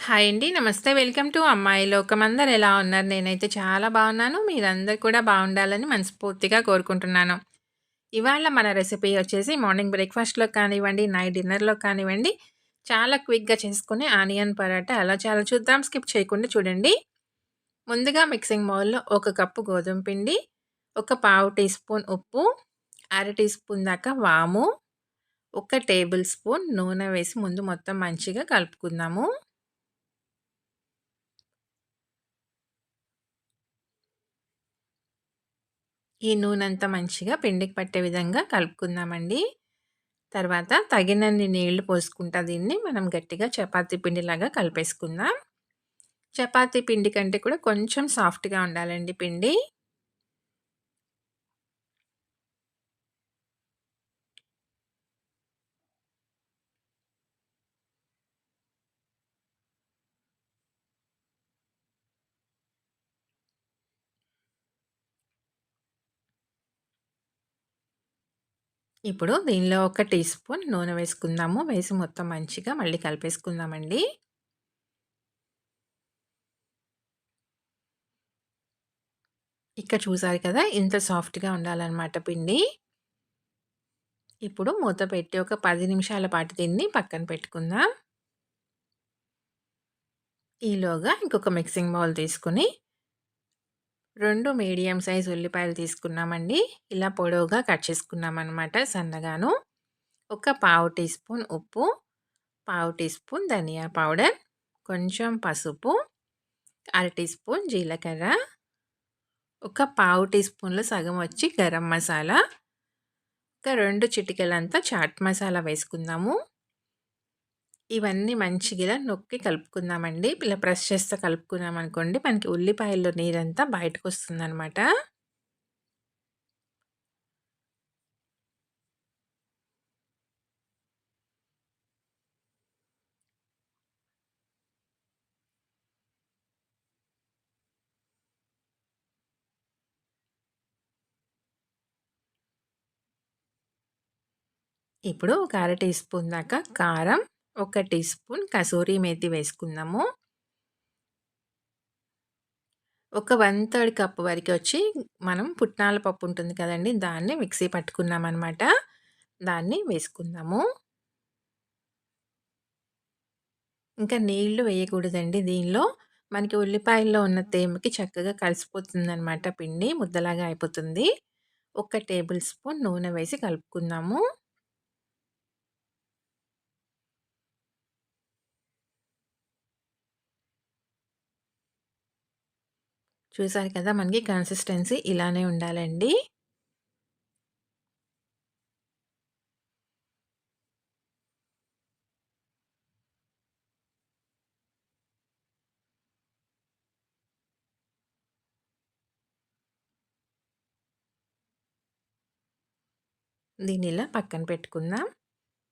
Hi అండి. నమస్తే. Welcome to అమ్మాయి లోకం. అందరూ ఎలా ఉన్నారు? నేనైతే చాలా బాగున్నాను. మీరందరూ కూడా బాగుండాలని మనస్ఫూర్తిగా కోరుకుంటున్నాను. ఇవాళ మన రెసిపీ వచ్చేసి మార్నింగ్ బ్రేక్‌ఫాస్ట్‌లో కానివ్వండి, నైట్ డిన్నర్‌లో కానివ్వండి, చాలా క్విక్‌గా చేసుకునే ఆనియన్ పరాటా ఎలా చేయాలో చూద్దాం. స్కిప్ చేయకుండా చూడండి. ముందుగా మిక్సింగ్ బౌల్‌లో ఒక కప్పు గోధుమ పిండి, ఒక పావు టీ స్పూన్ ఉప్పు, అర టీ స్పూన్ దాకా వాము, ఒక టేబుల్ స్పూన్ నూనె వేసి ముందు మొత్తం మంచిగా కలుపుకుందాము. ఈ నూనంతా మంచిగా పిండికి పట్టే విధంగా కలుపుకుందామండి. తర్వాత తగినన్ని నీళ్లు పోసుకుంటా దీన్ని మనం గట్టిగా చపాతీ పిండిలాగా కలిపేసుకుందాం. చపాతీ పిండి కంటే కూడా కొంచెం సాఫ్ట్‌గా ఉండాలండి పిండి. ఇప్పుడు దీనిలో ఒక టీ స్పూన్ నూనె వేసుకుందాము. వేసి మొత్తం మంచిగా మళ్ళీ కలిపేసుకుందామండి. ఇక్కడ చూసారు కదా! ఇంత సాఫ్ట్‌గా ఉండాలనమాట పిండి. ఇప్పుడు మూత పెట్టి ఒక 10 నిమిషాల పాటు దీన్ని పక్కన పెట్టుకుందాం. ఈలోగా ఇంకొక మిక్సింగ్ బౌల్ తీసుకొని 2 మీడియం సైజ్ ఉల్లిపాయలు తీసుకున్నామండి. ఇలా పొడవుగా కట్ చేసుకున్నామనమాట సన్నగాను. ఒక పావు టీ స్పూన్ ఉప్పు, పావు టీ స్పూన్ ధనియా పౌడర్, కొంచెం పసుపు, అర టీ స్పూన్ జీలకర్ర, ఒక పావు టీ స్పూన్‌లో సగం వచ్చి గరం మసాలా, ఒక 2 చిటికెలంతా చాట్ మసాలా వేసుకుందాము. ఇవన్నీ మంచిగా ఇలా నొక్కి కలుపుకుందామండి. ఇలా ప్రెస్ చేస్తే కలుపుకున్నామనుకోండి మనకి ఉల్లిపాయల్లో నీరంతా బయటకొస్తుందనమాట. ఇప్పుడు ఒక అర టీ స్పూన్ దాకా కారం, ఒక టీ స్పూన్ కసూరి మేతి వేసుకుందాము. ఒక 1/3 కప్ వరకు వచ్చి మనం పుట్నాల పప్పు ఉంటుంది కదండీ! దాన్ని మిక్సీ పట్టుకున్నామనమాట. దాన్ని వేసుకుందాము. ఇంకా నీళ్లు వేయకూడదండి దీనిలో. మనకి ఉల్లిపాయల్లో ఉన్న తేమకి చక్కగా కలిసిపోతుందనమాట పిండి. ముద్దలాగా అయిపోతుంది. ఒక టేబుల్ స్పూన్ నూనె వేసి కలుపుకుందాము. చూసారు కదా! మనకి కన్సిస్టెన్సీ ఇలానే ఉండాలండి. దీన్నిలా పక్కన పెట్టుకుందాం.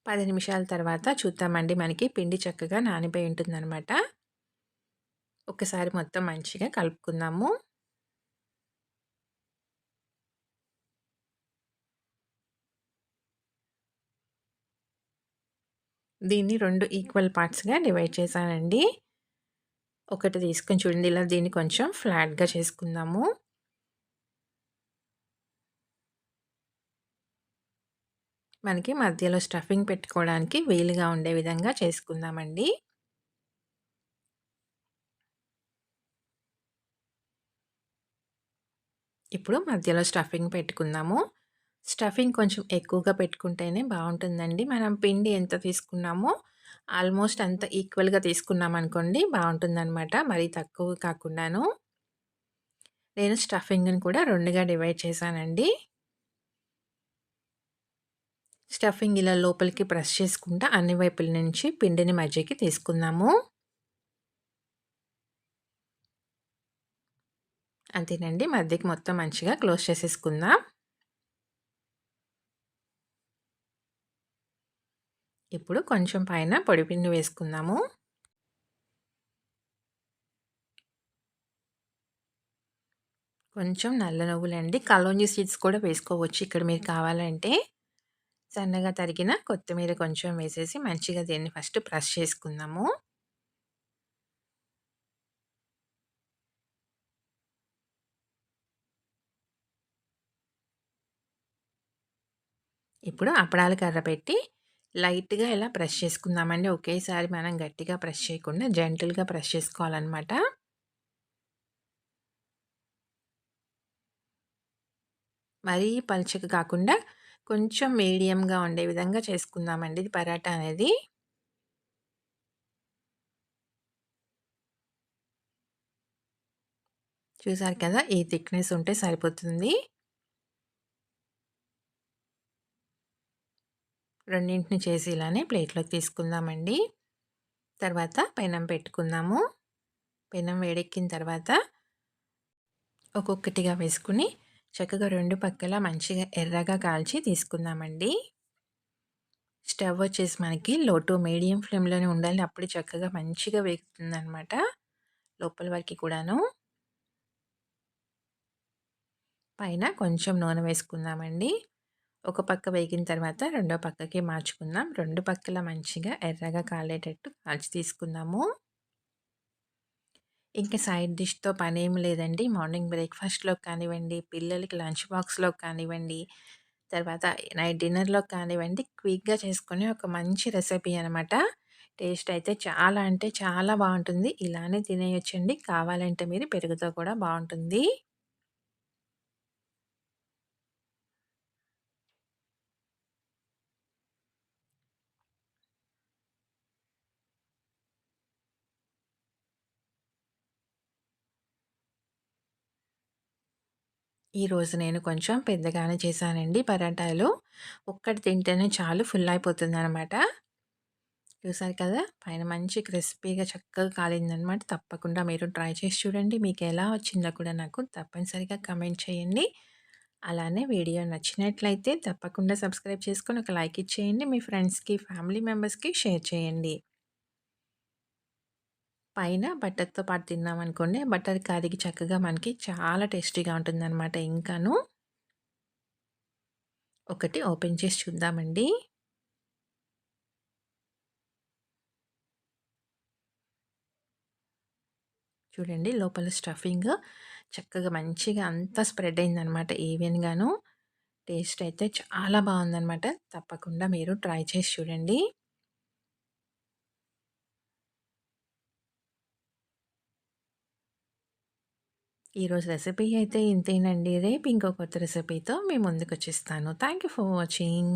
10 నిమిషాల తర్వాత చూద్దామండి మనకి పిండి చక్కగా నానిపోయి ఉంటుందనమాట. ఒకసారి మొత్తం మంచిగా కలుపుకుందాము. దీన్ని 2 ఈక్వల్ పార్ట్స్‌గా డివైడ్ చేశానండి. ఒకటి తీసుకొని చూడండి ఇలా దీన్ని కొంచెం ఫ్లాట్‌గా చేసుకుందాము. మనకి మధ్యలో స్టఫింగ్ పెట్టుకోవడానికి వీలుగా ఉండే విధంగా చేసుకుందామండి. ఇప్పుడు మధ్యలో స్టఫింగ్ పెట్టుకుందాము. స్టఫింగ్ కొంచెం ఎక్కువగా పెట్టుకుంటేనే బావుంటుందండి. మనం పిండి ఎంత తీసుకున్నామో ఆల్మోస్ట్ అంత ఈక్వల్‌గా తీసుకున్నామనుకోండి బావుంటుందనమాట. మరీ తక్కువ కాకుండాను. నేను స్టఫింగ్‌ని కూడా 2గా డివైడ్ చేశానండి. స్టఫింగ్ ఇలా లోపలికి ప్రెస్ చేసుకుంటా అన్ని వైపుల నుంచి పిండిని మధ్యకి తీసుకుందాము. అంతేనండి. మధ్యకి మొత్తం మంచిగా క్లోజ్ చేసేసుకుందాం. ఇప్పుడు కొంచెం పైన పొడిపిండి వేసుకుందాము. కొంచెం నల్ల నువ్వులండి. కలోంజీ సీడ్స్ కూడా వేసుకోవచ్చు ఇక్కడ మీరు కావాలంటే. సన్నగా తరిగిన కొత్తిమీర కొంచెం వేసేసి మంచిగా దీన్ని ఫస్ట్ ప్రెస్ చేసుకుందాము. ఇప్పుడు అప్పడాల కర్ర పెట్టి లైట్‌గా ఇలా ప్రెస్ చేసుకుందామండి. ఒకేసారి మనం గట్టిగా ప్రెస్ చేయకుండా జెంటిల్‌గా ప్రెస్ చేసుకోవాలనమాట. మరీ పల్చగా కాకుండా కొంచెం మీడియంగా ఉండే విధంగా చేసుకుందామండి ఇది పరాటా అనేది. చూసారు కదా! ఈ థిక్‌నెస్ ఉంటే సరిపోతుంది. రెండింటిని చేసి ఇలానే ప్లేట్‌లోకి తీసుకుందామండి. తర్వాత పెనం పెట్టుకుందాము. పెనం వేడెక్కిన తర్వాత ఒక్కొక్కటిగా వేసుకొని చక్కగా 2 పక్కల మంచిగా ఎర్రగా కాల్చి తీసుకుందామండి. స్టవ్ వచ్చేసి మనకి లో టు మీడియం ఫ్లేమ్‌లోనే ఉండాలి. అప్పుడే చక్కగా మంచిగా వేగుతుందనమాట. లోపల వరకి కూడాను. పైన కొంచెం నూనె వేసుకుందామండి. ఒక పక్క వేగిన తర్వాత రెండో పక్కకి మార్చుకుందాం. 2 పక్కల మంచిగా ఎర్రగా కాలేటట్టు కాల్చి తీసుకుందాము. ఇంక సైడ్ డిష్‌తో పనేమి లేదండి. మార్నింగ్ బ్రేక్‌ఫాస్ట్‌లోకి కానివ్వండి, పిల్లలకి లంచ్ బాక్స్‌లోకి కానివ్వండి, తర్వాత నైట్ డిన్నర్‌లోకి కానివ్వండి, క్విక్‌గా చేసుకునే ఒక మంచి రెసిపీ అనమాట. టేస్ట్ అయితే చాలా అంటే చాలా బావుంటుంది. ఇలానే తినేయొచ్చండి. కావాలంటే మీరు పెరుగుతో కూడా బావుంటుంది. ఈరోజు నేను కొంచెం పెద్దగానే చేశానండి పరాటాలు. ఒక్కటి తింటేనే చాలు ఫుల్ అయిపోతుందనమాట. చూసారు కదా! పైన మంచి క్రిస్పీగా చక్కగా కాలిందనమాట. తప్పకుండా మీరు ట్రై చేసి చూడండి. మీకెలా వచ్చిందో కూడా నాకు తప్పనిసరిగా కమెంట్ చేయండి. అలానే వీడియో నచ్చినట్లయితే తప్పకుండా సబ్స్క్రైబ్ చేసుకొని ఒక లైక్ ఇచ్చేయండి. మీ ఫ్రెండ్స్‌కి, ఫ్యామిలీ మెంబర్స్‌కి షేర్ చేయండి. పైన బటర్‌తో పాటు తిన్నామనుకోండి, బటర్ కరిగి చక్కగా మనకి చాలా టేస్టీగా ఉంటుందనమాట ఇంకాను. ఒకటి ఓపెన్ చేసి చూద్దామండి. చూడండి లోపల స్టఫింగ్ చక్కగా మంచిగా అంతా స్ప్రెడ్ అయిందనమాట ఈవెన్‌గాను. టేస్ట్ అయితే చాలా బావుందనమాట. తప్పకుండా మీరు ట్రై చేసి చూడండి. ఈరోజు రెసిపీ అయితే ఇంతేనండి. రేపు ఇంకో కొత్త రెసిపీతో మీ ముందుకొచ్చేస్తాను. Thank you for watching.